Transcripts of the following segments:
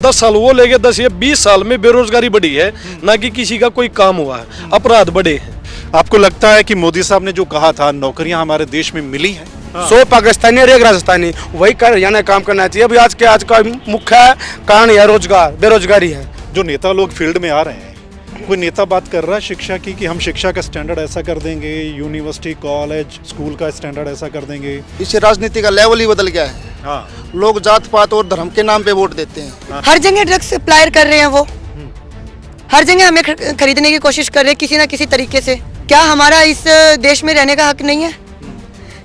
10 साल वो लेके 10 या 20 साल में बेरोजगारी बढ़ी है, ना कि किसी का कोई काम हुआ है, अपराध बढ़े हैं। आपको लगता है कि मोदी साहब ने जो कहा था नौकरियां हमारे देश में मिली हैं? 100 पाकिस्तानी और 1 राजस्थानी, वही हरियाणा काम करना चाहिए। अभी आज का मुख्य कारण यह रोजगार बेरोजगारी है। जो नेता लोग फील्ड में आ रहे हैं, कोई नेता बात कर रहा है शिक्षा की कि हम शिक्षा का स्टैंडर्ड ऐसा कर देंगे, यूनिवर्सिटी कॉलेज स्कूल का स्टैंडर्ड ऐसा कर देंगे। इससे राजनीति का लेवल ही बदल गया है। हाँ, लोग जात पात और धर्म के नाम पे वोट देते हैं। हर जगह ड्रग्स सप्लायर कर रहे हैं वो, हर जगह हमें खरीदने की कोशिश कर रहे हैं किसी ना किसी तरीके से। क्या हमारा इस देश में रहने का हक नहीं है,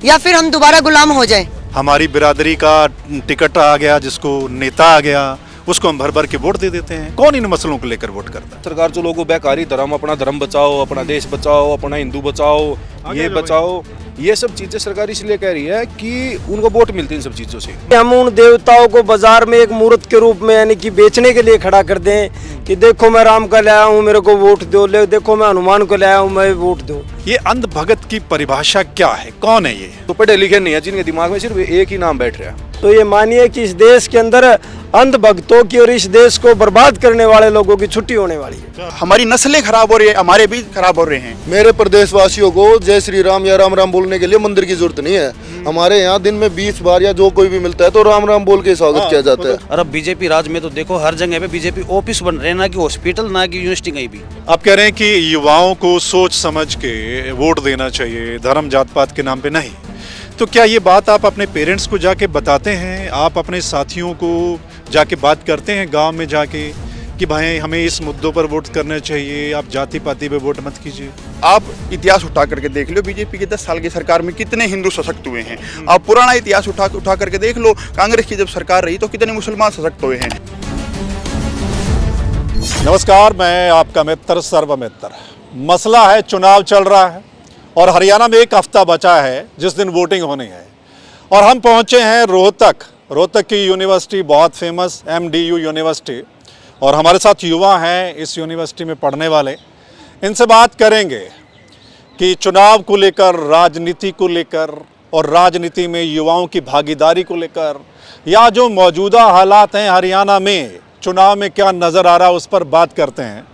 या फिर हम दोबारा गुलाम हो जाएं? हमारी बिरादरी का टिकट आ गया, जिसको नेता आ गया उसको हम भर भर के वोट दे देते हैं। कौन इन मसलों को लेकर वोट करता है? सरकार जो लोगों बेकारी धर्म, अपना धर्म बचाओ, अपना देश बचाओ, अपना हिंदू बचाओ, ये बचाओ, ये सब चीजें सरकार इसलिए कह रही है कि उनको वोट मिलती है इन सब चीजों से। हम उन देवताओं को बाजार में एक मूर्त के रूप में यानी कि बेचने के लिए खड़ा कर दें कि देखो मैं राम का लाया हूँ, मेरे को वोट दो, ले देखो मैं हनुमान को लाया हूँ, मैं वोट दो। ये अंध भगत की परिभाषा क्या है? कौन है ये? तो पढ़े लिखे नहीं है, जिनके दिमाग में सिर्फ एक ही नाम बैठ रहा है। तो ये मानिए कि इस देश के अंदर अंध भक्तों की और इस देश को बर्बाद करने वाले लोगों की छुट्टी होने वाली है। हमारी नस्लें खराब हो रही है, हमारे भी खराब हो रहे हैं। मेरे प्रदेशवासियों को जय श्री राम या राम राम बोलने के लिए मंदिर की जरूरत नहीं है। हमारे यहाँ दिन में 20 बार या जो कोई भी मिलता है तो राम राम बोल के स्वागत किया जाता है। और अब बीजेपी राज में तो देखो हर जगह पे बीजेपी ऑफिस बन रहे हैं, ना कि हॉस्पिटल, ना कि यूनिवर्सिटी कहीं भी। आप कह रहे हैं कि युवाओं को सोच समझ के वोट देना चाहिए, धर्म जात पात के नाम पे नहीं। तो क्या ये बात आप अपने पेरेंट्स को जाके बताते हैं? आप अपने साथियों को जाके बात करते हैं गांव में जाके कि भाई हमें इस मुद्दों पर वोट करना चाहिए, आप जाति पाति पे वोट मत कीजिए? आप इतिहास उठा करके देख लो, बीजेपी की 10 साल की सरकार में कितने हिंदू सशक्त हुए हैं। आप पुराना इतिहास उठा करके देख लो, कांग्रेस की जब सरकार रही तो कितने मुसलमान सशक्त हुए हैं। नमस्कार, मैं आपका मित्र सर्वमित्र। मसला है चुनाव चल रहा है और हरियाणा में एक हफ्ता बचा है जिस दिन वोटिंग होनी है, और हम पहुंचे हैं रोहतक की यूनिवर्सिटी, बहुत फेमस MDU यूनिवर्सिटी, और हमारे साथ युवा हैं इस यूनिवर्सिटी में पढ़ने वाले। इनसे बात करेंगे कि चुनाव को लेकर, राजनीति को लेकर और राजनीति में युवाओं की भागीदारी को लेकर, या जो मौजूदा हालात हैं हरियाणा में चुनाव में क्या नज़र आ रहा है उस पर बात करते हैं।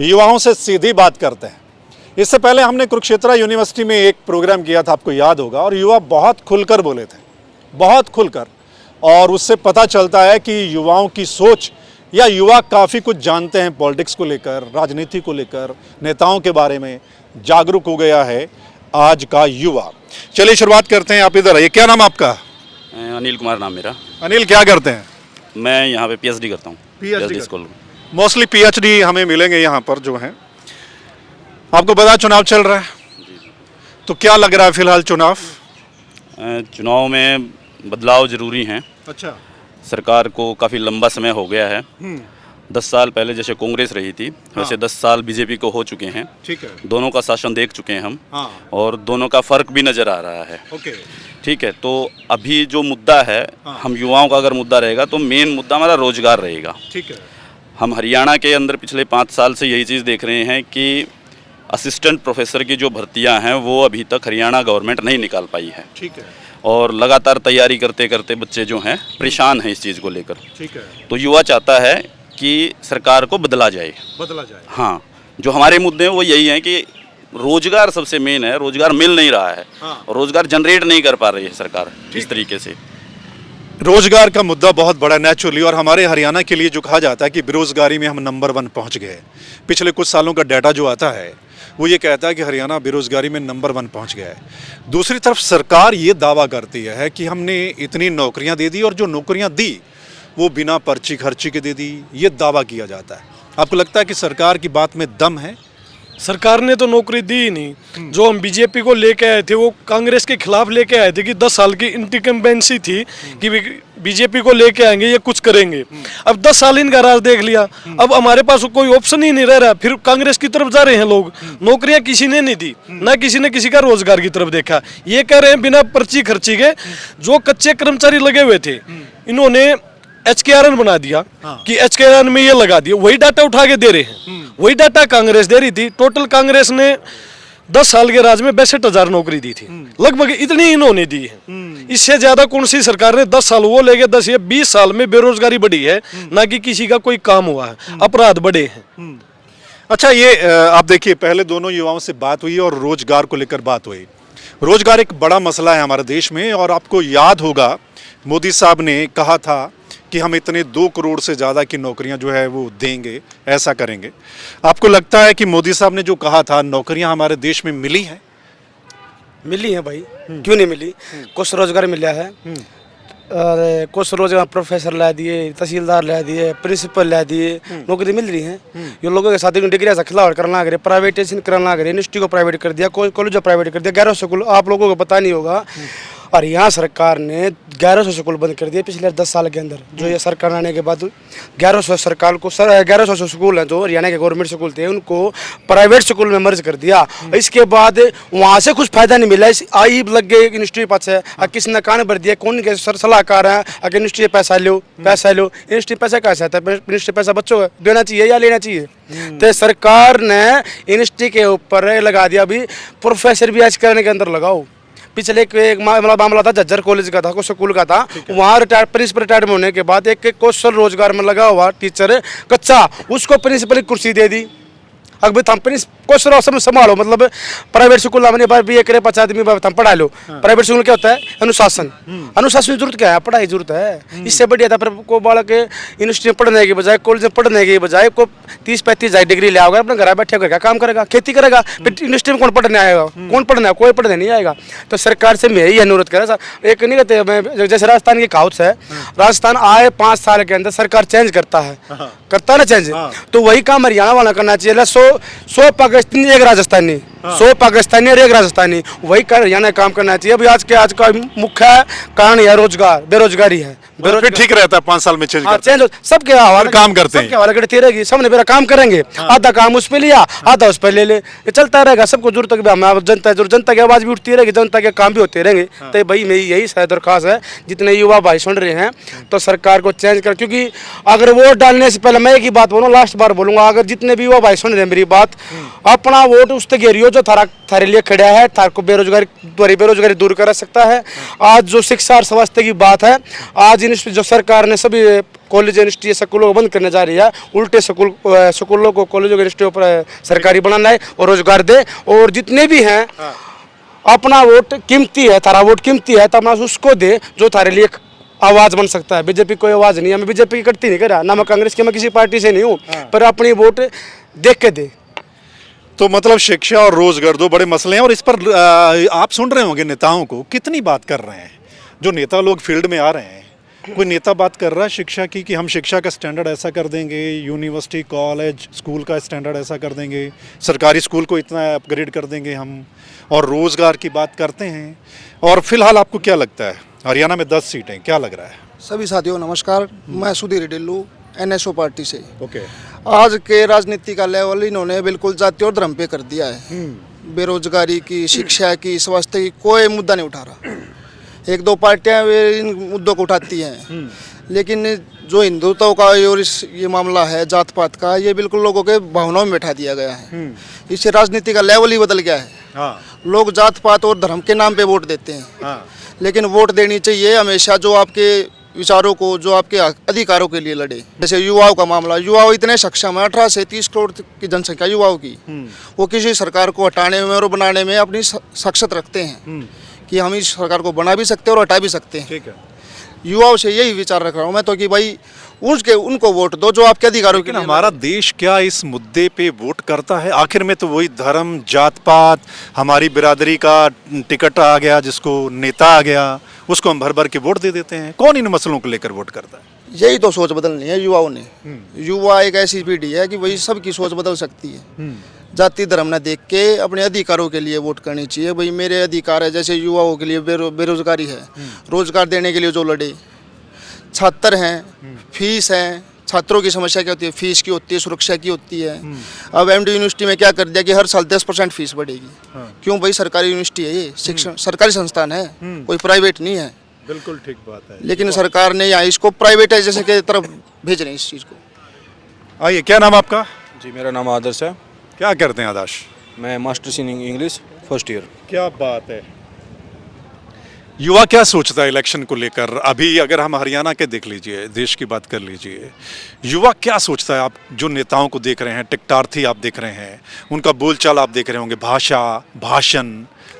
युवाओं से सीधी बात करते हैं। इससे पहले हमने कुरुक्षेत्र यूनिवर्सिटी में एक प्रोग्राम किया था, आपको याद होगा, और युवा बहुत खुलकर बोले थे, बहुत खुलकर, और उससे पता चलता है कि युवाओं की सोच, या युवा काफ़ी कुछ जानते हैं पॉलिटिक्स को लेकर, राजनीति को लेकर, नेताओं के बारे में जागरूक हो गया है आज का युवा। चलिए शुरुआत करते हैं। आप इधर आइए। क्या नाम आपका? अनिल कुमार नाम मेरा। अनिल, क्या करते हैं? मैं यहाँ पे PhD करता हूँ। PhD school. मोस्टली PhD हमें मिलेंगे यहाँ पर जो हैं। आपको पता चुनाव चल रहा है, तो क्या लग रहा है फिलहाल चुनाव में बदलाव जरूरी हैं। अच्छा। सरकार को काफ़ी लंबा समय हो गया है। 10 साल पहले जैसे कांग्रेस रही थी, वैसे 10 साल बीजेपी को हो चुके हैं। ठीक है। दोनों का शासन देख चुके हैं हम। हाँ। और दोनों का फ़र्क भी नज़र आ रहा है। ओके। ठीक है, तो अभी जो मुद्दा है, हम युवाओं का अगर मुद्दा रहेगा तो मेन मुद्दा हमारा रोजगार रहेगा। ठीक है। हम हरियाणा के अंदर पिछले 5 साल से यही चीज़ देख रहे हैं कि असिस्टेंट प्रोफेसर की जो भर्तियां हैं वो अभी तक हरियाणा गवर्नमेंट नहीं निकाल पाई है। ठीक है। और लगातार तैयारी करते करते बच्चे जो हैं परेशान हैं इस चीज़ को लेकर। ठीक है। तो युवा चाहता है कि सरकार को बदला जाए। हाँ, जो हमारे मुद्दे हैं वो यही हैं कि रोजगार सबसे मेन है। रोजगार मिल नहीं रहा है। हाँ। रोजगार जनरेट नहीं कर पा रही है सरकार इस तरीके से। रोजगार का मुद्दा बहुत बड़ा नेचुरली, और हमारे हरियाणा के लिए जो कहा जाता है कि बेरोजगारी में हम नंबर 1 पहुंच गए। पिछले कुछ सालों का डाटा जो आता है वो ये कहता है कि हरियाणा बेरोजगारी में नंबर 1 पहुंच गया है। दूसरी तरफ सरकार ये दावा करती है कि हमने इतनी नौकरियां दे दी, और जो नौकरियां दी वो बिना पर्ची खर्ची के दे दी, ये दावा किया जाता है। आपको लगता है कि सरकार की बात में दम है? सरकार ने तो नौकरी दी ही नहीं। जो हम बीजेपी को लेके आए थे वो कांग्रेस के खिलाफ लेके आए थे कि 10 साल की इनकम्बेंसी थी कि बीजेपी को लेके आएंगे, ये कुछ करेंगे। अब 10 साल इनका राज देख लिया, अब हमारे पास कोई ऑप्शन ही नहीं रह रहा। फिर कांग्रेस की तरफ जा रहे हैं लोग। नौकरियां किसी ने नहीं दी, ना किसी ने किसी का रोजगार की तरफ देखा। ये कह रहे हैं बिना पर्ची खर्ची के जो कच्चे कर्मचारी लगे हुए थे इन्होंने HKRN बना दिया। हाँ। कि HKRN में ये लगा दिया, वही डाटा उठा के दे रहे हैं। वही डाटा कांग्रेस दे रही थी। टोटल कांग्रेस ने 10 साल के राज में 62,000 नौकरी दी थी, लगभग इतनी इन्होंने दी है। इससे ज्यादा कौन सी सरकार ने 10 साल वो लेके 10 या 20 साल में बेरोजगारी बढ़ी है, ना कि किसी का कोई काम हुआ है, अपराध बढ़े हैं। अच्छा, ये आप देखिए, पहले दोनों युवाओं से बात हुई और रोजगार को लेकर बात हुई। रोजगार एक बड़ा मसला है हमारे देश में, और आपको याद होगा मोदी साहब ने कहा था कि हम इतने 2 करोड़ से ज़्यादा की नौकरियां जो है वो देंगे, ऐसा करेंगे। आपको लगता है कि मोदी साहब ने जो कहा था, नौकरियां हमारे देश में मिली हैं? मिली है भाई, क्यों नहीं मिली? कुछ रोजगार मिला है, और कुछ रोजगार प्रोफेसर ला दिए, तहसीलदार ला दिए, प्रिंसिपल ला दिए, नौकरी मिल रही है। ये लोगों के साथ डिग्री खिलाड़ करना लग रहे, प्राइवेटाइजेशन करना लग रहे, यूनिवर्सिटी को प्राइवेट कर दिया, कॉलेज प्राइवेट कर दिया, 1100 स्कूल, आप लोगों को पता नहीं होगा। और यहाँ सरकार ने 1100 स्कूल बंद कर दिए पिछले 10 साल के अंदर। जो ये सरकार आने के बाद 1100 सरकार को 1100 स्कूल हैं जो हरियाणा के गवर्नमेंट स्कूल थे, उनको प्राइवेट स्कूल में मर्ज कर दिया। इसके बाद वहाँ से कुछ फायदा नहीं मिला, आई लग गए यूनिवर्सिटी पास है, किसी ने कान भर दिया, कौन के सलाहकार है, अगर यूनिवर्सिटी पैसा लो, यूनिवर्सिटी पैसा कैसा आता है? यूनिवर्सिटी पैसा बच्चों को देना चाहिए या लेना चाहिए? तो सरकार ने यूनिवर्सिटी के ऊपर लगा दिया, अभी प्रोफेसर भी आज करने के अंदर लगाओ। पिछले एक मामला था, झज्जर कॉलेज का था, कुछ स्कूल का था, वहाँ प्रिंसिपल रिटायर्ड होने के बाद एक कौशल रोजगार में लगा हुआ टीचर कच्चा, उसको प्रिंसिपल की कुर्सी दे दी। अब हम क्वेश्चन सब संभालो, मतलब प्राइवेट स्कूल हमने बार भी 1-5 आदमी हम पढ़ा लो। प्राइवेट स्कूल क्या होता है? अनुशासन। अनुशासन की जरूरत क्या है? पढ़ाई जरूरत है। इससे बढ़िया था, पर को बालक यूनिवर्सिटी में पढ़ने के बजाय, कॉलेज में पढ़ने के बजाय को 30-35 डिग्री ले आओगे, अपने घर बैठे क्या काम करेगा? खेती करेगा। फिर यूनिवर्सिटी में कौन पढ़ने आएगा? कौन पढ़ना है? कोई पढ़ने नहीं आएगा। तो सरकार से मैं यही अनुरोध कर रहा था, एक नहीं कहते, जैसे राजस्थान की कहावत है, राजस्थान आए 5 साल के अंदर सरकार चेंज करता है ना चेंज, तो वही काम हरियाणा वाला करना चाहिए। 100 पाकिस्तानी, 1 राजस्थानी, 100 पाकिस्तानी और 1 राजस्थानी, वही हरियाणा काम करना चाहिए। अभी आज का मुख्य कारण यह रोजगार, बेरोजगारी है। फिर ठीक रहता है 5 साल में चेंज सबके हवाले काम करते हैं, सबके हवाले करती रहेगी, सबने मेरा काम करेंगे, आधा काम उस पे लिया, आधा उस पे ले ले, ये चलता रहेगा। सबको जरूरत है कि हमारा जनता की आवाज भी उठती रहेगी, जनता के काम भी होते रहेंगे। तो भाई मेरी यही शायद दरख्वास्त है, जितने युवा भाई सुन रहे हैं, तो सरकार को चेंज कर, क्योंकि अगर वोट डालने से पहले मैं एक ही बात बोलूँगा, लास्ट बार बोलूंगा, अगर जितने भी युवा भाई सुन रहे हैं मेरी बात, अपना वोट उस तक घेरियो जो थारे लिए खड़ा है, थार को बेरोजगारी दूर कर सकता है। आज जो शिक्षा और स्वास्थ्य की बात है, आज जो सरकार ने सभी कॉलेज यूनिवर्सिटी स्कूलों को बंद करने जा रही है, उल्टे स्कूलों को कॉलेजों यूनिवर्सिटियों पर सरकारी बनाना है और रोजगार दे। और जितने भी हैं, अपना वोट कीमती है, थारा वोट कीमती है, तो अपना उसको दे जो थारे लिए आवाज बन सकता है। बीजेपी कोई आवाज नहीं है, मैं बीजेपी की करती नहीं करा, ना मैं कांग्रेस की, मैं किसी पार्टी से नहीं हूँ, पर अपनी वोट देख के दे। तो मतलब शिक्षा और रोजगार 2 बड़े मसले हैं, और इस पर आप सुन रहे होंगे नेताओं को कितनी बात कर रहे हैं। जो नेता लोग फील्ड में आ रहे हैं, कोई नेता बात कर रहा है शिक्षा की कि हम शिक्षा का स्टैंडर्ड ऐसा कर देंगे, यूनिवर्सिटी कॉलेज स्कूल का स्टैंडर्ड ऐसा कर देंगे, सरकारी स्कूल को इतना अपग्रेड कर देंगे हम, और रोजगार की बात करते हैं। और फिलहाल आपको क्या लगता है, हरियाणा में 10 सीटें, क्या लग रहा है? सभी साथियों नमस्कार, मैं सुधीर डिल्लू, NSO पार्टी से। ओके। आज के राजनीति का लेवल इन्होंने बिल्कुल जाति और धर्म पे कर दिया है। बेरोजगारी की, शिक्षा की, स्वास्थ्य की कोई मुद्दा नहीं उठा रहा। 1-2 पार्टियां इन मुद्दों को उठाती हैं, लेकिन जो हिंदुत्व का और ये मामला है जात पात का, ये बिल्कुल लोगों के भावनाओं में बैठा दिया गया है। इससे राजनीति का लेवल ही बदल गया है। लोग जात पात और धर्म के नाम पे वोट देते हैं, लेकिन वोट देनी चाहिए हमेशा जो आपके विचारों को, जो आपके अधिकारों के लिए लड़े। जैसे युवाओं का मामला, युवा इतने सक्षम है, 18 से 30 करोड़ की जनसंख्या युवाओं की, वो किसी सरकार को हटाने में और बनाने में अपनी सक्षत रखते हैं कि हम इस सरकार को बना भी सकते हैं और हटा भी सकते हैं। ठीक है। युवाओं से यही विचार रख रहा हूँ मैं तो कि भाई उनको वोट दो जो आपके अधिकारों के लिए। हमारा देश क्या इस मुद्दे पे वोट करता है? आखिर में तो वही धर्म, जात पात, हमारी बिरादरी का टिकट आ गया, जिसको नेता आ गया, उसको हम भर भर के वोट दे देते हैं। कौन इन मसलों को लेकर वोट करता है? यही तो सोच बदलनी है युवाओं ने। युवा एक ऐसी पीढ़ी है कि वही सबकी सोच बदल सकती है। जाति धर्म न देख के अपने अधिकारों के लिए वोट करनी चाहिए। भाई मेरे अधिकार है, जैसे युवाओं के लिए बेरोजगारी है, रोजगार देने के लिए जो लड़े, छात्र हैं, फीस है, छात्रों की समस्या क्या होती है, फीस की होती है, सुरक्षा की होती है। अब MD यूनिवर्सिटी में क्या कर दिया कि हर साल 10% फीस बढ़ेगी। क्यों भाई? सरकारी यूनिवर्सिटी है, ये शिक्षण सरकारी संस्थान है, कोई प्राइवेट नहीं है। बिल्कुल ठीक बात है। लेकिन सरकार ने यहाँ इसको प्राइवेटाइजेशन की तरफ भेज रहे हैं इस चीज़ को। आइए, क्या नाम आपका? जी, मेरा नाम आदर्श है। क्या करते हैं आदर्श? मैं masters in English first year. क्या बात है। युवा क्या सोचता है इलेक्शन को लेकर? अभी अगर हम हरियाणा के देख लीजिए, देश की बात कर लीजिए, युवा क्या सोचता है? आप जो नेताओं को देख रहे हैं, टिकटार्थी आप देख रहे हैं, उनका बोलचाल आप देख रहे होंगे, भाषा, भाषण,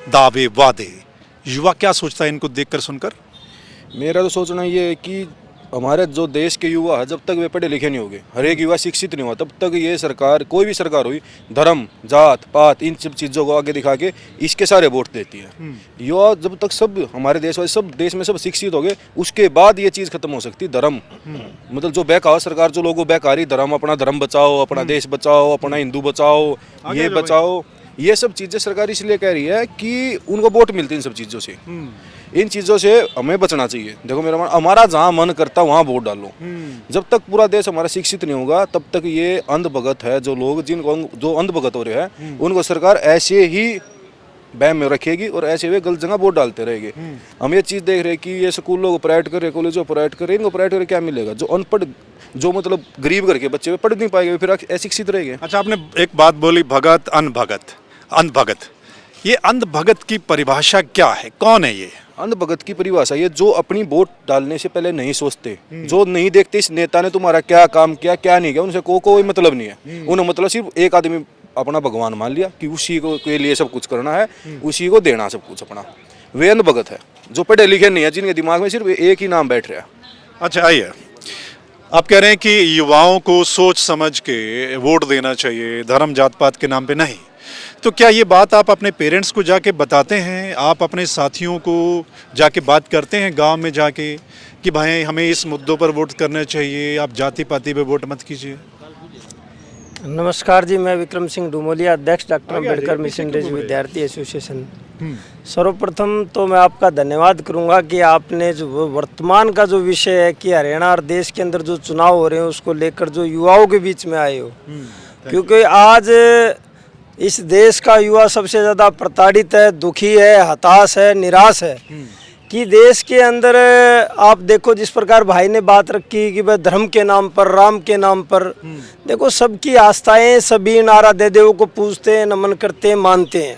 दावे, वादे, युवा क्या सोचता है इनको देखकर सुनकर? मेरा तो सोचना ये है कि हमारे जो देश के युवा है, जब तक वे पढ़े लिखे नहीं होंगे, हर एक युवा शिक्षित नहीं हुआ, तब तक ये सरकार, कोई भी सरकार हुई, धर्म, जात पात, इन सब चीज़ों को आगे दिखा के इसके सारे वोट देती है। युवा जब तक सब हमारे देशवासी सब देश में सब शिक्षित हो गए, उसके बाद ये चीज़ खत्म हो सकती है। धर्म मतलब जो बहकावा सरकार जो लोगों बहकारी, धर्म, अपना धर्म बचाओ, अपना देश बचाओ, अपना हिंदू बचाओ, ये बचाओ, ये सब चीज़ें सरकार इसलिए कह रही है कि उनको वोट मिलती है इन सब चीज़ों से। इन चीज़ों से हमें बचना चाहिए। देखो मेरा मन, हमारा जहाँ मन करता वहाँ वोट डालो। जब तक पूरा देश हमारा शिक्षित नहीं होगा, तब तक ये अंधभगत है, जो लोग जिनको जो अंधभगत हो रहे हैं, उनको सरकार ऐसे ही बैम में रखेगी और ऐसे वे गलत जगह वोट डालते रहेंगे। हम ये चीज़ देख रहे हैं कि ये स्कूलों को प्राइवेट कर रहे, कॉलेजों को प्राइवेट कर रहे, इनको प्राइवेट करके क्या मिलेगा? जो अनपढ़, जो मतलब गरीब घर के बच्चे पढ़ नहीं पाएंगे, फिर अशिक्षित रहेंगे। अच्छा, आपने एक बात बोली, भगत, अनभगत, अंधभगत। ये अंधभगत की परिभाषा क्या है? कौन है ये? अंधभगत की परिभाषा ये जो अपनी वोट डालने से पहले नहीं सोचते, जो नहीं देखते इस नेता ने तुम्हारा क्या काम किया, क्या नहीं किया, उनसे कोई मतलब नहीं है। उन्हें मतलब सिर्फ एक आदमी अपना भगवान मान लिया कि उसी को के लिए सब कुछ करना है, उसी को देना सब कुछ अपना। वे अंधभगत है, जो पढ़े लिखे नहीं है, जिनके दिमाग में सिर्फ एक ही नाम बैठ रहा है। अच्छा, आइए, आप कह रहे हैं कि युवाओं को सोच समझ के वोट देना चाहिए, धर्म जात पात के नाम पे नहीं। तो क्या ये बात आप अपने पेरेंट्स को जाके बताते हैं? आप अपने साथियों को जाके बात करते हैं गांव में जाके कि भाई हमें इस मुद्दों पर वोट करना चाहिए, आप जाति पाति पे वोट मत कीजिए? नमस्कार जी, मैं विक्रम सिंह डुमोलिया, अध्यक्ष डॉक्टर अम्बेडकर मिशन रेज विद्यार्थी एसोसिएशन। सर्वप्रथम तो मैं आपका धन्यवाद करूंगा कि आपने जो वर्तमान का जो विषय है कि हरियाणा और देश के अंदर जो चुनाव हो रहे हैं उसको लेकर जो युवाओं के बीच में आए हो, क्योंकि आज इस देश का युवा सबसे ज़्यादा प्रताड़ित है, दुखी है, हताश है, निराश है कि देश के अंदर आप देखो जिस प्रकार भाई ने बात रखी कि भाई धर्म के नाम पर, राम के नाम पर, देखो सबकी आस्थाएं, सभी नारा दे देवों को पूजते हैं, नमन करते हैं, मानते हैं,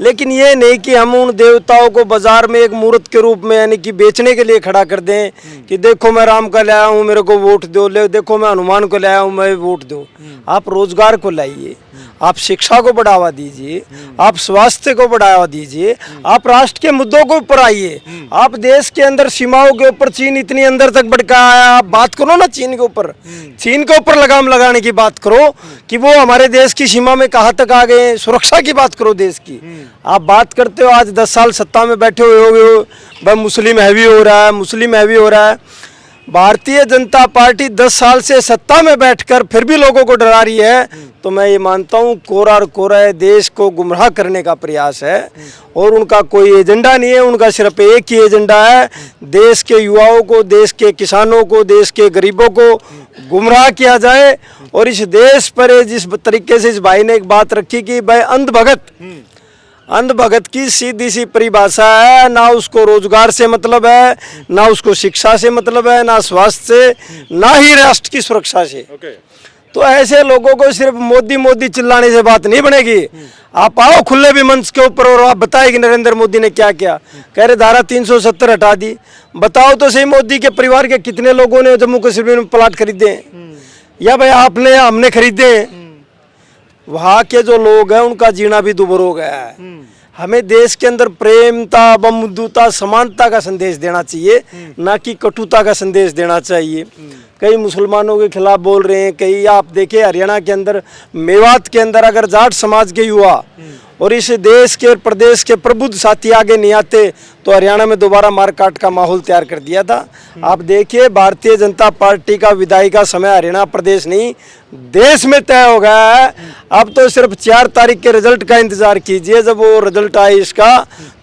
लेकिन ये नहीं कि हम उन देवताओं को बाजार में एक मूर्त के रूप में यानी कि बेचने के लिए खड़ा कर दें कि देखो मैं राम का लाया हूँ, मेरे को वोट दो, ले देखो मैं हनुमान को लाया हूँ, मैं वोट दो। आप रोजगार को लाइए, आप शिक्षा को बढ़ावा दीजिए, आप स्वास्थ्य को बढ़ावा दीजिए, आप राष्ट्र के मुद्दों को ऊपर आइए। आप देश के अंदर सीमाओं के ऊपर चीन इतनी अंदर तक भड़का है, आप बात करो ना चीन के ऊपर, चीन के ऊपर लगाम लगाने की बात करो कि वो हमारे देश की सीमा में कहाँ तक आ गए, सुरक्षा की बात करो देश की। आप बात करते हो आज 10 साल सत्ता में बैठे हुए हो, भाई मुस्लिम हैवी हो रहा है, मुस्लिम हैवी हो रहा है। भारतीय जनता पार्टी 10 साल से सत्ता में बैठकर फिर भी लोगों को डरा रही है, तो मैं ये मानता हूँ कोरा और कोरा है, देश को गुमराह करने का प्रयास है और उनका कोई एजेंडा नहीं है। उनका सिर्फ एक ही एजेंडा है, देश के युवाओं को, देश के किसानों को, देश के गरीबों को गुमराह किया जाए। और इस देश पर जिस तरीके से इस भाई ने एक बात रखी कि भाई अंधभगत की सीधी सी परिभाषा है, ना उसको रोजगार से मतलब है, ना उसको शिक्षा से मतलब है, ना स्वास्थ्य से, ना ही राष्ट्र की सुरक्षा से। तो ऐसे लोगों को सिर्फ मोदी मोदी चिल्लाने से बात नहीं बनेगी। आप आओ खुले भी मंच के ऊपर और आप बताए कि नरेंद्र मोदी ने क्या किया। कह रहे धारा 370 हटा दी, बताओ तो सही मोदी के परिवार के कितने लोगों ने जम्मू कश्मीर में प्लाट खरीदे या भाई आपने हमने खरीदे। वहाँ के जो लोग हैं उनका जीना भी दुभर हो गया है। हमें देश के अंदर प्रेमता, बंधुता, समानता का संदेश देना चाहिए, ना कि कटुता का संदेश देना चाहिए। कई मुसलमानों के खिलाफ बोल रहे हैं, कई आप देखें हरियाणा के अंदर, मेवात के अंदर अगर जाट समाज के युवा और इस देश के प्रदेश के प्रबुद्ध साथी आगे नहीं आते तो हरियाणा में दोबारा मारकाट का माहौल तैयार कर दिया था। आप देखिए भारतीय जनता पार्टी का विदाई का समय हरियाणा प्रदेश नहीं देश में तय हो गया है। अब तो सिर्फ 4 तारीख के रिजल्ट का इंतजार कीजिए। जब वो रिजल्ट आए इसका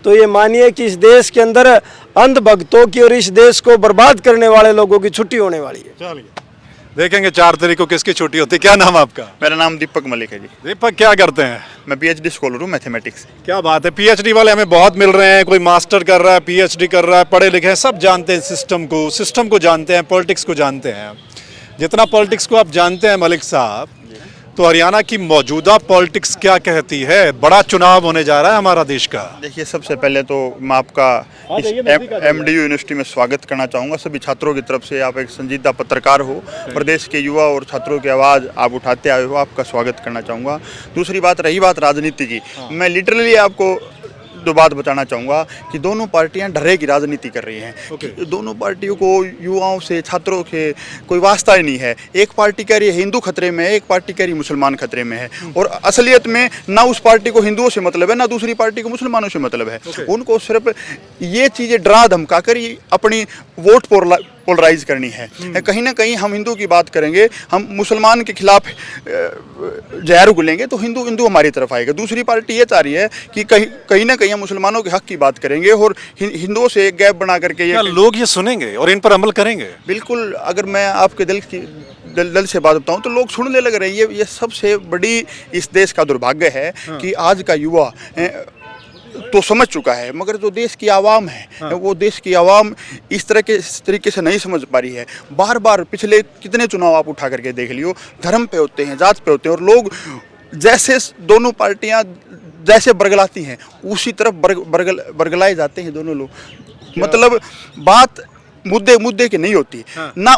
तो ये मानिए कि इस देश के अंदर अंधभक्तों की और इस देश को बर्बाद करने वाले लोगों की छुट्टी होने वाली है। देखेंगे 4 तारीख को किसकी छुट्टी होती है। क्या नाम आपका? मेरा नाम दीपक मलिक है जी। दीपक क्या करते हैं? मैं PhD स्कॉलर हूँ मैथमेटिक्स। क्या बात है, PhD वाले हमें बहुत मिल रहे हैं। कोई मास्टर कर रहा है, PhD कर रहा है, पढ़े लिखे हैं, सब जानते हैं सिस्टम को जानते हैं, पॉलिटिक्स को जानते हैं। जितना पॉलिटिक्स को आप जानते हैं मलिक साहब, तो हरियाणा की मौजूदा पॉलिटिक्स क्या कहती है? बड़ा चुनाव होने जा रहा है हमारा देश का। देखिए, सबसे पहले तो मैं आपका इस MDU यूनिवर्सिटी में स्वागत करना चाहूँगा। सभी छात्रों की तरफ से आप एक संजीदा पत्रकार हो, प्रदेश के युवा और छात्रों की आवाज़ आप उठाते आए हो, आपका स्वागत करना चाहूँगा। दूसरी बात, रही बात राजनीति की, मैं लिटरली आपको दो बात बताना चाहूँगा कि दोनों पार्टियां डरे की राजनीति कर रही हैं। कि दोनों पार्टियों को युवाओं से, छात्रों से कोई वास्ता ही नहीं है। एक पार्टी कह रही है हिंदू खतरे में है, एक पार्टी कह रही मुसलमान खतरे में है, और असलियत में ना उस पार्टी को हिंदुओं से मतलब है, ना दूसरी पार्टी को मुसलमानों से मतलब है। उनको सिर्फ ये चीज़ें डरा धमका कर अपनी वोट पोलराइज करनी है। कहीं ना कहीं हम हिंदू की बात करेंगे, हम मुसलमान के खिलाफ जहर उगलेंगे तो हिंदू हमारी तरफ आएगा। दूसरी पार्टी ये चाह रही है कि कहीं ना कहीं हम मुसलमानों के हक की बात करेंगे और हिंदुओं से एक गैप बना करके क्या लोग ये सुनेंगे और इन पर अमल करेंगे? बिल्कुल। अगर मैं आपके दिल से बात बताऊं तो लोग सुनने लग रहे हैं। ये सबसे बड़ी इस देश का दुर्भाग्य है कि आज का युवा तो समझ चुका है, मगर जो देश की आवाम है वो देश की आवाम इस तरीके से नहीं समझ पा रही है। बार बार पिछले कितने चुनाव आप उठा करके देख लियो, धर्म पे होते हैं, जात पे होते हैं, और लोग जैसे दोनों पार्टियां जैसे बरगलाती हैं उसी तरफ बरगलाए जाते हैं दोनों लोग। मतलब बात मुद्दे की नहीं होती ना।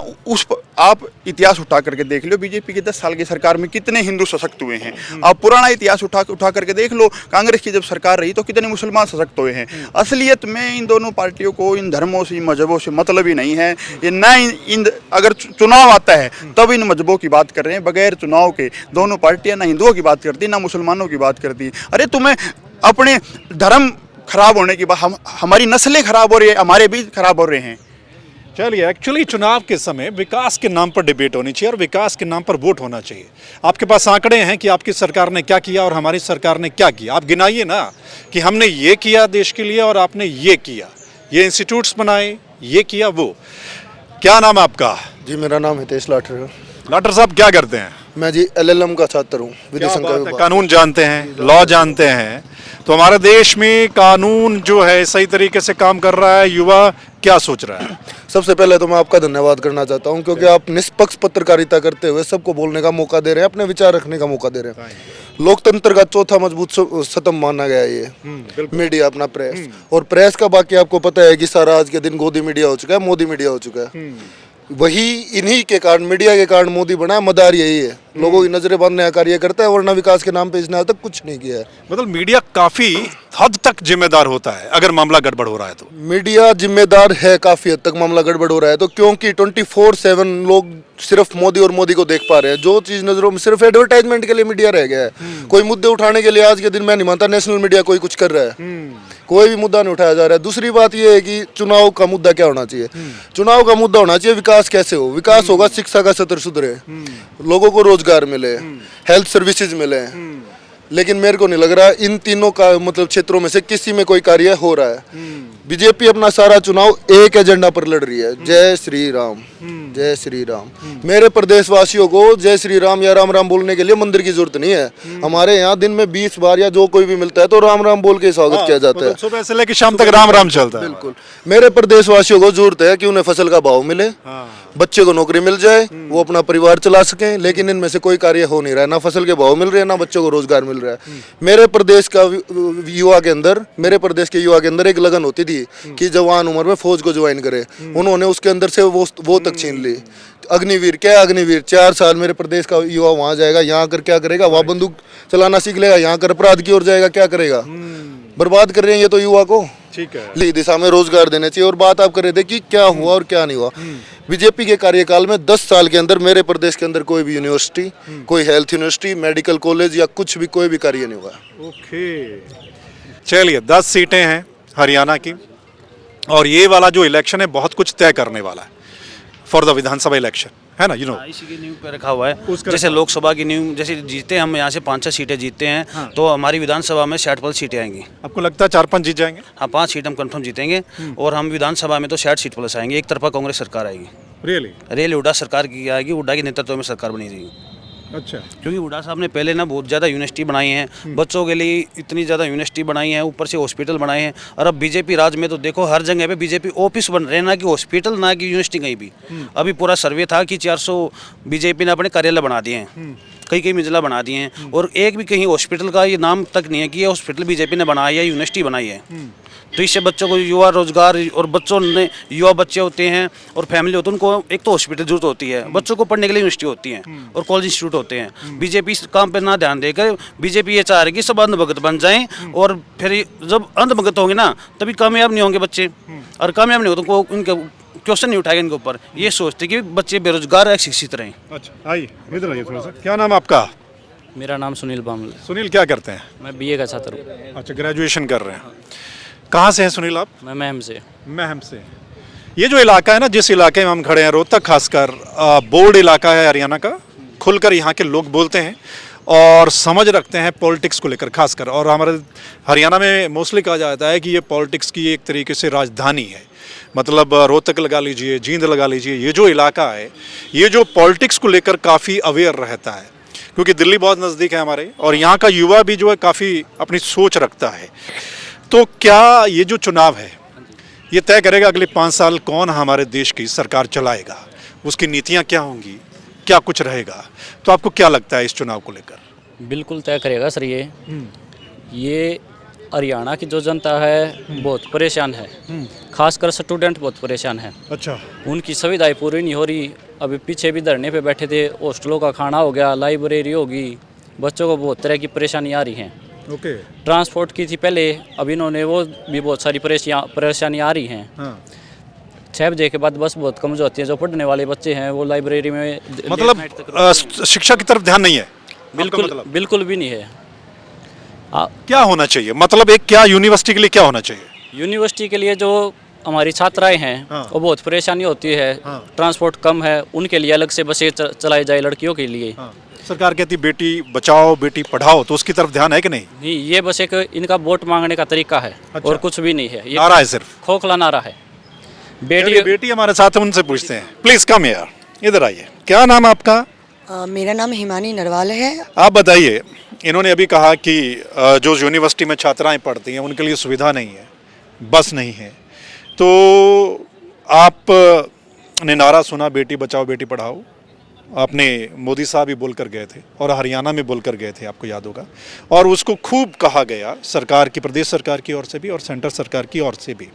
आप इतिहास उठा करके देख लो, बीजेपी की 10 साल की सरकार में कितने हिंदू सशक्त हुए हैं। आप पुराना इतिहास उठा करके देख लो, कांग्रेस की जब सरकार रही तो कितने मुसलमान सशक्त हुए हैं। असलियत में इन दोनों पार्टियों को इन धर्मों से, मजहबों से मतलब ही नहीं है। ये ना अगर चुनाव आता है तब इन मजहबों की बात कर रहे हैं। बगैर चुनाव के दोनों पार्टियां ना हिंदुओं की बात करती, ना मुसलमानों की बात करती। अरे तुम्हें अपने धर्म खराब होने की बात, हमारी नस्लें खराब हो रही है, हमारे भी खराब हो रहे हैं। चलिए, एक्चुअली चुनाव के समय विकास के नाम पर डिबेट होनी चाहिए और विकास के नाम पर वोट होना चाहिए। आपके पास आंकड़े हैं कि आपकी सरकार ने क्या किया और हमारी सरकार ने क्या किया। आप गिनाइए ना कि हमने ये किया देश के लिए और आपने ये किया, ये इंस्टीट्यूट्स बनाए, ये किया, वो। क्या नाम है आपका? जी, मेरा नाम हितेश लाठर। लाठर साहब क्या करते हैं? मैं जी LLM का छात्र हूँ, विधि क्या संकाय बात है, विभाग। कानून जानते हैं, लॉ जानते हैं। तो हमारे देश में कानून जो है सही तरीके से काम कर रहा है, युवा क्या सोच रहा है? सबसे पहले तो मैं आपका धन्यवाद करना चाहता हूं, क्योंकि आप निष्पक्ष पत्रकारिता करते हुए सबको बोलने का मौका दे रहे हैं, अपने विचार रखने का मौका दे रहे हैं। लोकतंत्र का चौथा मजबूत स्तंभ माना गया है ये मीडिया, अपना प्रेस। और प्रेस का बाकी आपको पता है कि सारा आज के दिन गोदी मीडिया हो चुका है, मोदी मीडिया हो चुका है। वही इन्हीं के कारण, मीडिया के कारण मोदी बना है। मदार यही है, लोगों की नजरें बांधने का कार्य करता है, वरना विकास के नाम पे इसने आज तक कुछ नहीं किया है। मतलब मीडिया काफी हद तक जिम्मेदार होता है अगर मामला गड़बड़ हो रहा है तो। मीडिया जिम्मेदार है काफी हद तक मामला गड़बड़ हो रहा है तो, क्योंकि 24/7 लोग सिर्फ मोदी और मोदी को देख पा रहे हैं। जो चीज नजरों में सिर्फ एडवर्टाइजमेंट के लिए मीडिया रह गया है। कोई मुद्दे उठाने के लिए आज के दिन मैं नहीं मानता नेशनल मीडिया कोई कुछ कर रहा है। कोई भी मुद्दा नहीं उठाया जा रहा है। दूसरी बात यह है कि चुनाव का मुद्दा क्या होना चाहिए। चुनाव का मुद्दा होना चाहिए विकास कैसे हो। विकास होगा शिक्षा का स्तर सुधरे, लोगों को रोजगार मिले, हेल्थ सर्विसेज मिले। लेकिन मेरे को नहीं लग रहा इन तीनों का मतलब क्षेत्रों में से किसी में कोई कार्य हो रहा है। बीजेपी अपना सारा चुनाव एक एजेंडा पर लड़ रही है, जय श्री राम, जय श्री राम। मेरे प्रदेशवासियों को जय श्री राम या राम राम बोलने के लिए मंदिर की जरूरत नहीं है। हमारे यहाँ दिन में 20 बार या जो कोई भी मिलता है तो राम राम बोल के स्वागत किया जाता है। सुबह से लेकर शाम तक राम राम चलता है। बिल्कुल। मेरे प्रदेशवासियों को जरूरत है कि उन्हें फसल का भाव मिले, बच्चे को नौकरी मिल जाए, वो अपना परिवार चला सकें। लेकिन इनमें से कोई कार्य हो नहीं रहा है। ना फसल के भाव मिल रहे हैं, ना बच्चों को रोजगार मिल रहा है। मेरे प्रदेश का युवा के अंदर, मेरे प्रदेश के युवा के अंदर एक लगन होती थी कि जवान उम्र में फौज को ज्वाइन करे। उन्होंने उसके अंदर से वो तक छीन ली। अग्निवीर, क्या अग्निवीर, 4 साल मेरे प्रदेश का युवा वहां जाएगा, यहाँ कर क्या करेगा? वहां बंदूक चलाना सीख लेगा, यहाँ कर अपराध की ओर जाएगा, क्या करेगा? बर्बाद कर रहे हैं ये तो युवा को। ठीक है, इस दिशा में रोजगार देने चाहिए। और बात आप कर रहे थे कि क्या हुआ और क्या नहीं हुआ। बीजेपी के कार्यकाल में 10 साल के अंदर मेरे प्रदेश के अंदर कोई भी यूनिवर्सिटी, कोई हेल्थ यूनिवर्सिटी, मेडिकल कॉलेज या कुछ भी कोई भी कार्य नहीं हुआ। ओके, चलिए 10 सीटें हैं हरियाणा की और ये वाला जो इलेक्शन है बहुत कुछ तय करने वाला है फॉर द विधानसभा इलेक्शन, है ना? इसी की नींव पे रखा हुआ है। जैसे लोकसभा की नींव, जैसे जीते हम यहाँ से 5-6 सीटें जीतते हैं तो हमारी विधानसभा में 60 सीटें आएंगी। आपको लगता है 4-5 जीत जाएंगे? हाँ, 5 सीट हम कंफर्म जीतेंगे और हम विधानसभा में तो 60 सीट प्लस आएंगे। एक तरफा कांग्रेस सरकार आएगी। रियली? हुड्डा सरकार की आएगी, हुड्डा के नेतृत्व में सरकार बनी जाएगी। अच्छा, क्योंकि हुड्डा साहब ने पहले ना बहुत ज़्यादा यूनिवर्सिटी बनाई हैं, बच्चों के लिए इतनी ज़्यादा यूनिवर्सिटी बनाई है, ऊपर से हॉस्पिटल बनाए हैं। और अब बीजेपी राज में तो देखो हर जगह पे बीजेपी ऑफिस बन रहे हैं, ना कि हॉस्पिटल, ना कि यूनिवर्सिटी कहीं भी। अभी पूरा सर्वे था कि 400 बीजेपी ने अपने कार्यालय बना दिए हैं। कई कई मंजिला बना दिए हैं, और एक भी कहीं हॉस्पिटल का ये नाम तक नहीं है कि ये हॉस्पिटल बीजेपी ने बनाया या यूनिवर्सिटी बनाई है। तो इससे बच्चों को युवा रोजगार, और बच्चों ने युवा बच्चे होते हैं और फैमिली होती है, उनको एक तो हॉस्पिटल जरूरत होती है, बच्चों को पढ़ने के लिए यूनिवर्सिटी होती है और कॉलेज इंस्टीट्यूट होते हैं। बीजेपी इस काम पे ना ध्यान देकर बीजेपी ये चाह रही है कि सब अंधभगत बन जाएं, और फिर जब अंधभगत होंगे ना तभी कामयाब नहीं होंगे बच्चे, और कामयाब नहीं हो तो उनके क्वेश्चन नहीं उठाएंगे इनके ऊपर। ये सोचते कि बच्चे बेरोजगार या शिक्षित रहें। अच्छा, आइए इधर आइए थोड़ा सा। क्या नाम आपका? मेरा नाम सुनील बामल। सुनील क्या करते हैं? मैं बीए का छात्र हूँ। अच्छा, ग्रेजुएशन कर रहे हैं। कहाँ से हैं सुनील आप? मैं महम से। महम से। ये जो इलाका है ना, जिस इलाके में हम खड़े हैं, रोहतक खासकर बोर्ड इलाका है हरियाणा का, खुलकर यहाँ के लोग बोलते हैं और समझ रखते हैं पॉलिटिक्स को लेकर खासकर। और हमारे हरियाणा में मोस्टली कहा जाता है कि ये पॉलिटिक्स की एक तरीके से राजधानी है। मतलब रोहतक लगा लीजिए, जींद लगा लीजिए, ये जो इलाका है ये जो पॉलिटिक्स को लेकर काफ़ी अवेयर रहता है, क्योंकि दिल्ली बहुत नज़दीक है हमारे, और यहाँ का युवा भी जो है काफ़ी अपनी सोच रखता है। तो क्या ये जो चुनाव है ये तय करेगा अगले 5 साल कौन हमारे देश की सरकार चलाएगा, उसकी नीतियाँ क्या होंगी, क्या कुछ रहेगा? तो आपको क्या लगता है इस चुनाव को लेकर? बिल्कुल तय करेगा सर। ये हरियाणा की जो जनता है बहुत परेशान है, खासकर स्टूडेंट बहुत परेशान है। अच्छा, उनकी सुविधाएं पूरी नहीं हो रही। अभी पीछे भी धरने पे बैठे थे, हॉस्टलों का खाना हो गया, लाइब्रेरी होगी, बच्चों को बहुत तरह की परेशानी आ रही हैं। ओके। ट्रांसपोर्ट की थी पहले, अब इन्होंने वो भी बहुत सारी परेशानी आ रही हैं। हाँ। 6 बजे के बाद बस बहुत कम होती है। जो पढ़ने वाले बच्चे हैं वो लाइब्रेरी में मतलब शिक्षा की तरफ ध्यान नहीं है? बिल्कुल बिल्कुल भी नहीं है। क्या होना चाहिए, मतलब एक क्या यूनिवर्सिटी के लिए क्या होना चाहिए? यूनिवर्सिटी के लिए जो हमारी छात्राएं हैं वो बहुत परेशानी होती है। ट्रांसपोर्ट कम है, उनके लिए अलग से बसें चलाई जाए लड़कियों के लिए। सरकार कहती बेटी बचाओ बेटी पढ़ाओ, तो उसकी तरफ ध्यान है कि नहीं? नहीं, ये बस एक इनका वोट मांगने का तरीका है। अच्छा। और कुछ भी नहीं है, ये नारा है, सिर्फ खोखला नारा है। बेटी हमारे साथ है, उनसे पूछते हैं। प्लीज कम यार, इधर आइए। क्या नाम आपका? मेरा नाम हिमानी नरवाल है। आप बताइए, इन्होंने अभी कहा कि जो यूनिवर्सिटी में छात्राएं पढ़ती हैं उनके लिए सुविधा नहीं है, बस नहीं है, तो आपने नारा सुना बेटी बचाओ बेटी पढ़ाओ, आपने मोदी साहब भी बोल कर गए थे और हरियाणा में बोल कर गए थे, आपको याद होगा, और उसको खूब कहा गया सरकार की, प्रदेश सरकार की ओर से भी और सेंटर सरकार की ओर से भी।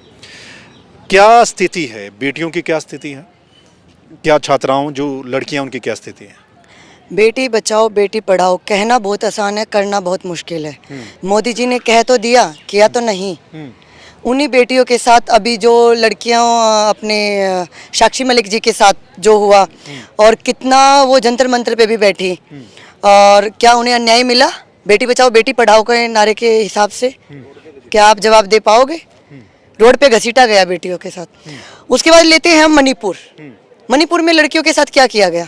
क्या स्थिति है बेटियों की, क्या स्थिति है, क्या छात्राओं जो लड़कियां उनकी क्या स्थिति है? बेटी बचाओ बेटी पढ़ाओ कहना बहुत आसान है, करना बहुत मुश्किल है। मोदी जी ने कह तो दिया, किया तो नहीं। उन्हीं बेटियों के साथ अभी जो लड़कियां अपने साक्षी मलिक जी के साथ जो हुआ, और कितना वो जंतर मंतर पे भी बैठी, और क्या उन्हें अन्याय मिला बेटी बचाओ बेटी पढ़ाओ के नारे के हिसाब से? क्या आप जवाब दे पाओगे? रोड पे घसीटा गया बेटियों के साथ। उसके बाद लेते हैं हम मणिपुर। मणिपुर में लड़कियों के साथ क्या किया गया?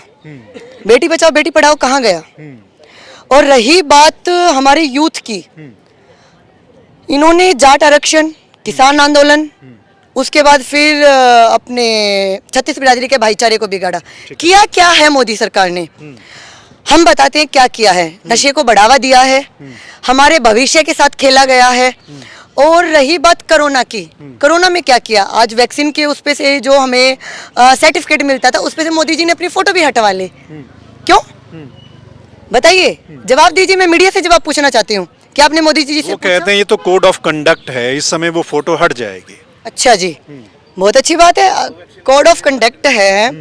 बेटी बचाओ बेटी पढ़ाओ कहाँ गया? और रही बात हमारे यूथ की, इन्होंने जाट आरक्षण, किसान आंदोलन, उसके बाद फिर अपने छत्तीस बिरादरी के भाईचारे को बिगाड़ा। किया क्या है मोदी सरकार ने? हम बताते हैं क्या किया है। नशे को बढ़ावा दिया है, हमारे भविष्य के साथ खेला गया है। और रही बात कोरोना की, कोरोना में क्या किया? आज वैक्सीन के उस पे से जो हमें सर्टिफिकेट मिलता था, उस पे से मोदी जी ने अपनी फोटो भी हटवा ली। क्यों? बताइए, जवाब दीजिए। मैं मीडिया से जवाब पूछना चाहती हूँ कि आपने मोदी जी से कहते हैं ये तो कोड ऑफ कंडक्ट है, इस समय वो फोटो हट जाएगी। अच्छा जी, बहुत अच्छी बात है। कोड ऑफ कंडक्ट है।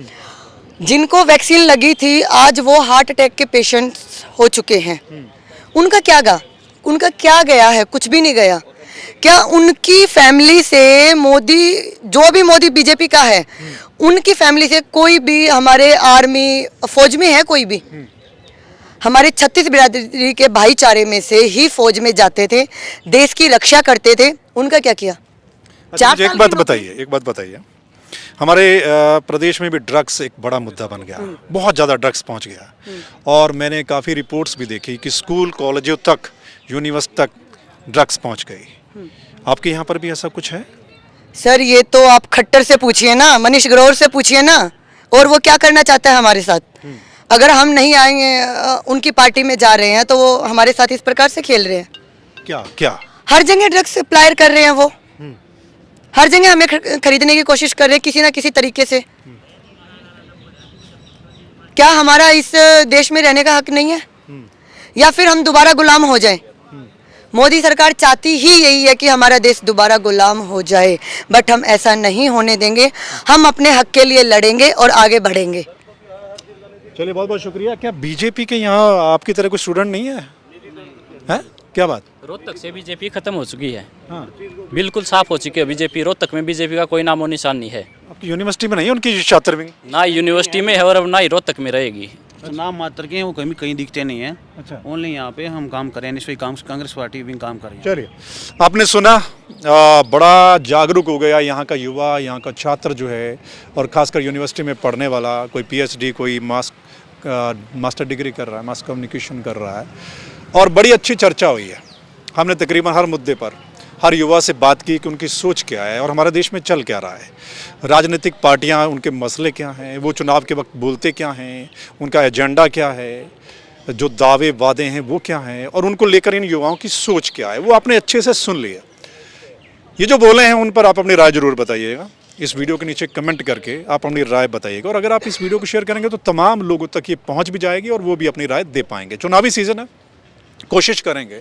जिनको वैक्सीन लगी थी आज वो हार्ट अटैक के पेशेंट्स हो चुके हैं। उनका क्या गया है? कुछ भी नहीं गया। क्या उनकी फैमिली से मोदी, जो भी मोदी बीजेपी का है, उनकी फैमिली से कोई भी हमारे आर्मी फौज में है? कोई भी हमारे छत्तीस बिरादरी के भाईचारे में से ही फौज में जाते थे, देश की रक्षा करते थे। उनका क्या किया? अच्छा, एक बात बताइए, हमारे प्रदेश में भी ड्रग्स एक बड़ा मुद्दा बन गया, बहुत ज़्यादा ड्रग्स पहुंच गया, और मैंने काफ़ी रिपोर्ट्स भी देखी कि स्कूल कॉलेजों तक, यूनिवर्सिटी तक ड्रग्स पहुंच गई। आपके यहाँ पर भी ऐसा कुछ है? सर ये तो आप खट्टर से पूछिए ना, मनीष ग्रोवर से पूछिए ना, और वो क्या करना चाहता है हमारे साथ। अगर हम नहीं आएंगे, उनकी पार्टी में जा रहे हैं, तो वो हमारे साथ इस प्रकार से खेल रहे हैं। क्या हर जगह ड्रग्स सप्लायर कर रहे हैं वो, हर जगह हमें खरीदने की कोशिश कर रहे हैं किसी ना किसी तरीके से। क्या हमारा इस देश में रहने का हक नहीं है? या फिर हम दोबारा गुलाम हो जाएं। मोदी सरकार चाहती ही यही है कि हमारा देश दोबारा गुलाम हो जाए, बट हम ऐसा नहीं होने देंगे। हम अपने हक के लिए लड़ेंगे और आगे बढ़ेंगे। चलिए, बहुत बहुत शुक्रिया। क्या बीजेपी के यहाँ आपकी तरह कोई स्टूडेंट नहीं है? हैं? क्या बात? रोहतक से बीजेपी खत्म हो चुकी है, हाँ, बिल्कुल साफ हो चुकी है बीजेपी। रोहतक में बीजेपी का कोई नामो निशान नहीं है, आपकी यूनिवर्सिटी में नहीं है उनकी छात्र विंग? ना यूनिवर्सिटी में है और ना ही रोहतक में रहेगी। तो नाम मात्र के हैं, वो कहीं कहीं दिखते नहीं हैं। अच्छा। ओनली यहाँ पे हम काम कर रहे हैं, कांग्रेस पार्टी भी काम कर रही है। चलिए, आपने सुना, बड़ा जागरूक हो गया यहाँ का युवा, यहाँ का छात्र जो है, और ख़ासकर यूनिवर्सिटी में पढ़ने वाला, कोई पीएचडी, कोई मास्टर डिग्री कर रहा है, मास कम्युनिकेशन कर रहा है, और बड़ी अच्छी चर्चा हुई है। हमने तकरीबन हर मुद्दे पर हर युवा से बात की कि उनकी सोच क्या है और हमारे देश में चल क्या रहा है, राजनीतिक पार्टियां, उनके मसले क्या हैं, वो चुनाव के वक्त बोलते क्या हैं, उनका एजेंडा क्या है, जो दावे वादे हैं वो क्या हैं, और उनको लेकर इन युवाओं की सोच क्या है, वो आपने अच्छे से सुन लिया। ये जो बोले हैं उन पर आप अपनी राय जरूर बताइएगा। इस वीडियो के नीचे कमेंट करके आप अपनी राय बताइएगा, और अगर आप इस वीडियो को शेयर करेंगे तो तमाम लोगों तक ये पहुँच भी जाएगी और वो भी अपनी राय दे पाएंगे। चुनावी सीज़न है, कोशिश करेंगे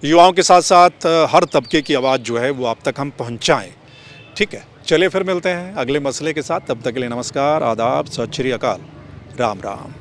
युवाओं के साथ साथ हर तबके की आवाज़ जो है वो आप तक हम पहुंचाएं। ठीक है, चलिए फिर मिलते हैं अगले मसले के साथ। तब तक के लिए नमस्कार, आदाब, सत श्री अकाल, राम राम।